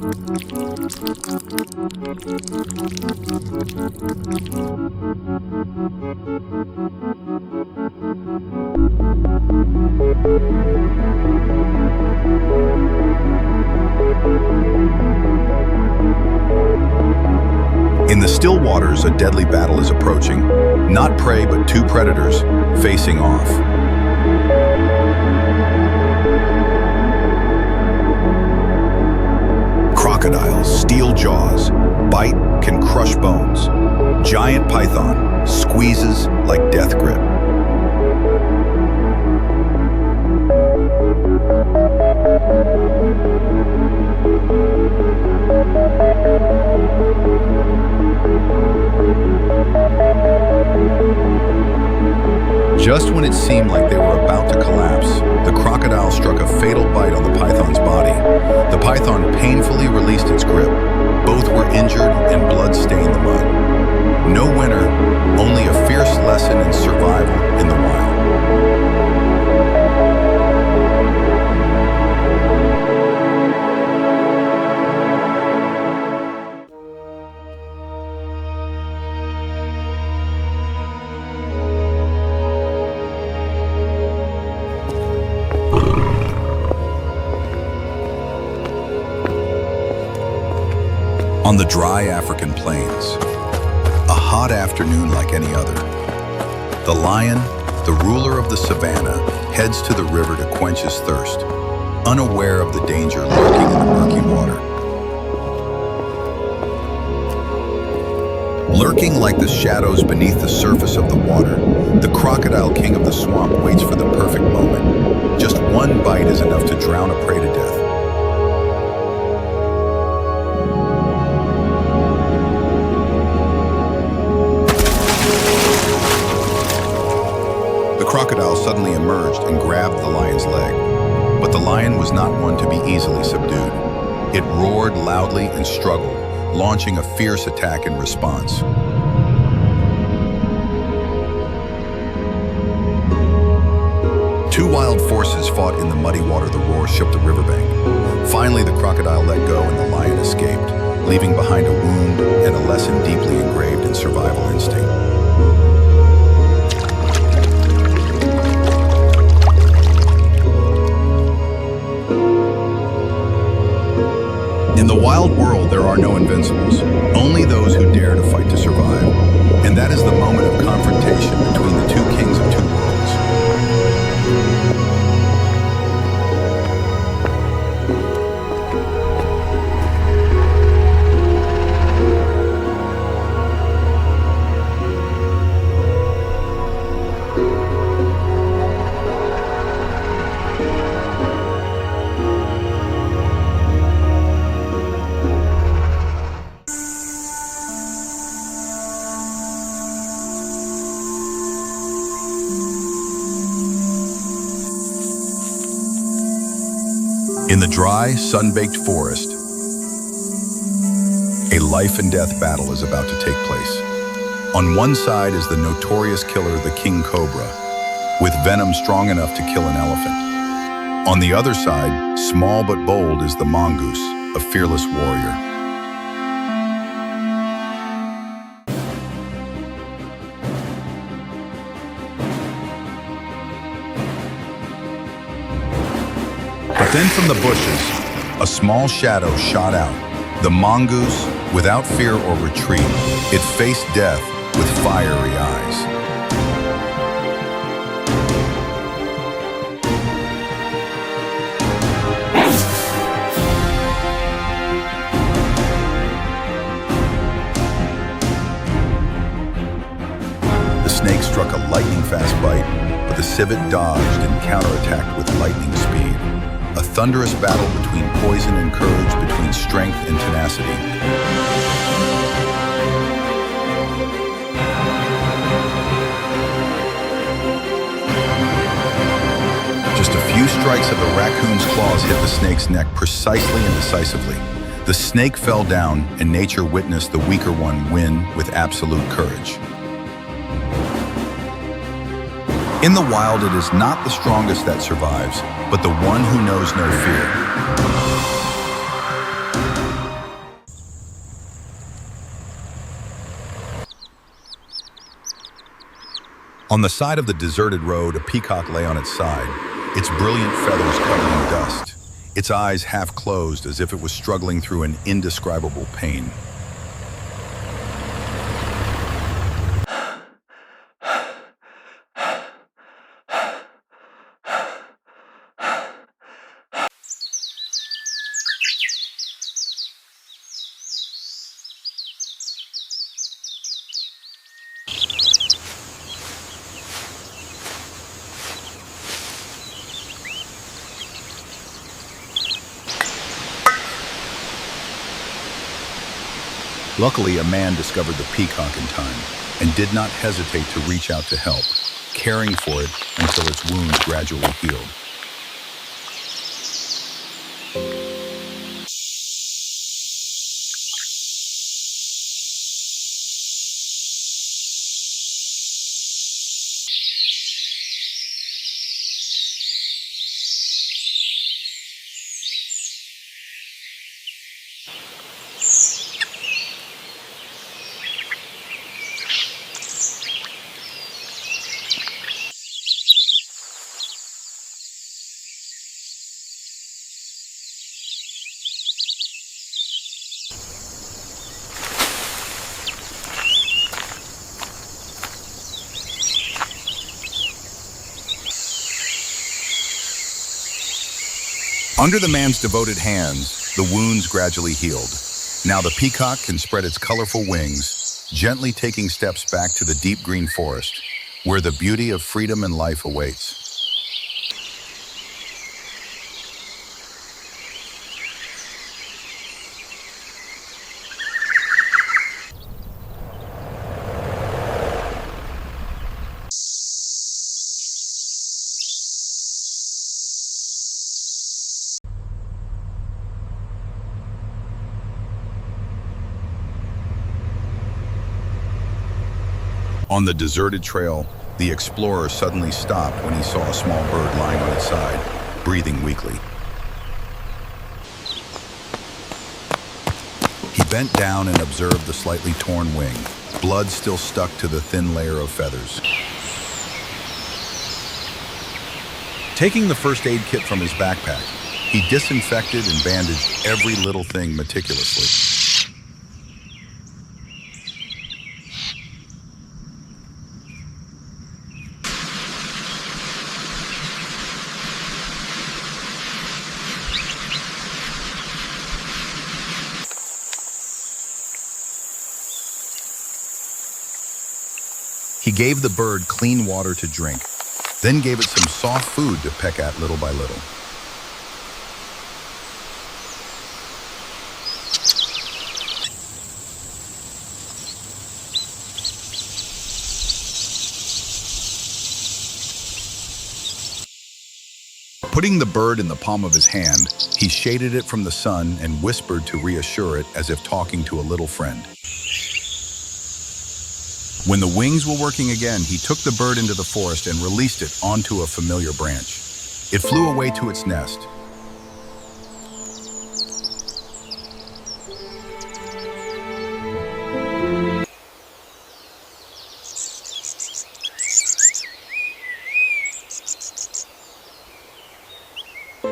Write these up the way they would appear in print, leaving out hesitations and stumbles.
In the still waters, a deadly battle is approaching. Not prey, but two predators facing off. Crocodiles, steel jaws, bite, can crush bones. Giant python, squeezes like death grip. Just when it seemed like they were about to collapse, the crocodile struck a fatal bite on the python's body. The python painfully released its grip. Both were injured and blood stained the mud. No winner, only a fierce lesson in survival in the wild. On the dry African plains, a hot afternoon like any other, the lion, the ruler of the savannah, heads to the river to quench his thirst, unaware of the danger lurking in the murky water. Lurking like the shadows beneath the surface of the water, the crocodile king of the swamp waits for the perfect moment. Just one bite is enough to drown a prey to death. The crocodile suddenly emerged and grabbed the lion's leg. But the lion was not one to be easily subdued. It roared loudly and struggled, launching a fierce attack in response. Two wild forces fought in the muddy water. The roar shook the riverbank. Finally, the crocodile let go and the lion escaped, leaving behind a wound and a lesson deeply engraved in survival instinct. In the wild world, there are no invincibles, only those who dare to fight to survive. And that is the moment of confrontation between the two kings of two worlds. In the dry, sun-baked forest, a life and death battle is about to take place. On one side is the notorious killer, the king cobra, with venom strong enough to kill an elephant. On the other side, small but bold, is the mongoose, a fearless warrior. But then from the bushes, a small shadow shot out. The mongoose, without fear or retreat, it faced death with fiery eyes. The snake struck a lightning-fast bite, but the civet dodged and counterattacked with lightning speed. A thunderous battle between poison and courage, between strength and tenacity. Just a few strikes of the raccoon's claws hit the snake's neck precisely and decisively. The snake fell down, and nature witnessed the weaker one win with absolute courage. In the wild, it is not the strongest that survives, but the one who knows no fear. On the side of the deserted road, a peacock lay on its side, its brilliant feathers covered in dust, its eyes half closed as if it was struggling through an indescribable pain. Luckily, a man discovered the peacock in time and did not hesitate to reach out to help, caring for it until its wounds gradually healed. Under the man's devoted hands, the wounds gradually healed. Now the peacock can spread its colorful wings, gently taking steps back to the deep green forest, where the beauty of freedom and life awaits. On the deserted trail, the explorer suddenly stopped when he saw a small bird lying on its side, breathing weakly. He bent down and observed the slightly torn wing, blood still stuck to the thin layer of feathers. Taking the first aid kit from his backpack, he disinfected and bandaged every little thing meticulously. He gave the bird clean water to drink, then gave it some soft food to peck at little by little. Putting the bird in the palm of his hand, he shaded it from the sun and whispered to reassure it as if talking to a little friend. When the wings were working again, he took the bird into the forest and released it onto a familiar branch. It flew away to its nest.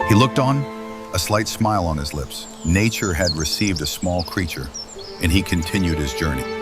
He looked on, a slight smile on his lips. Nature had received a small creature, and he continued his journey.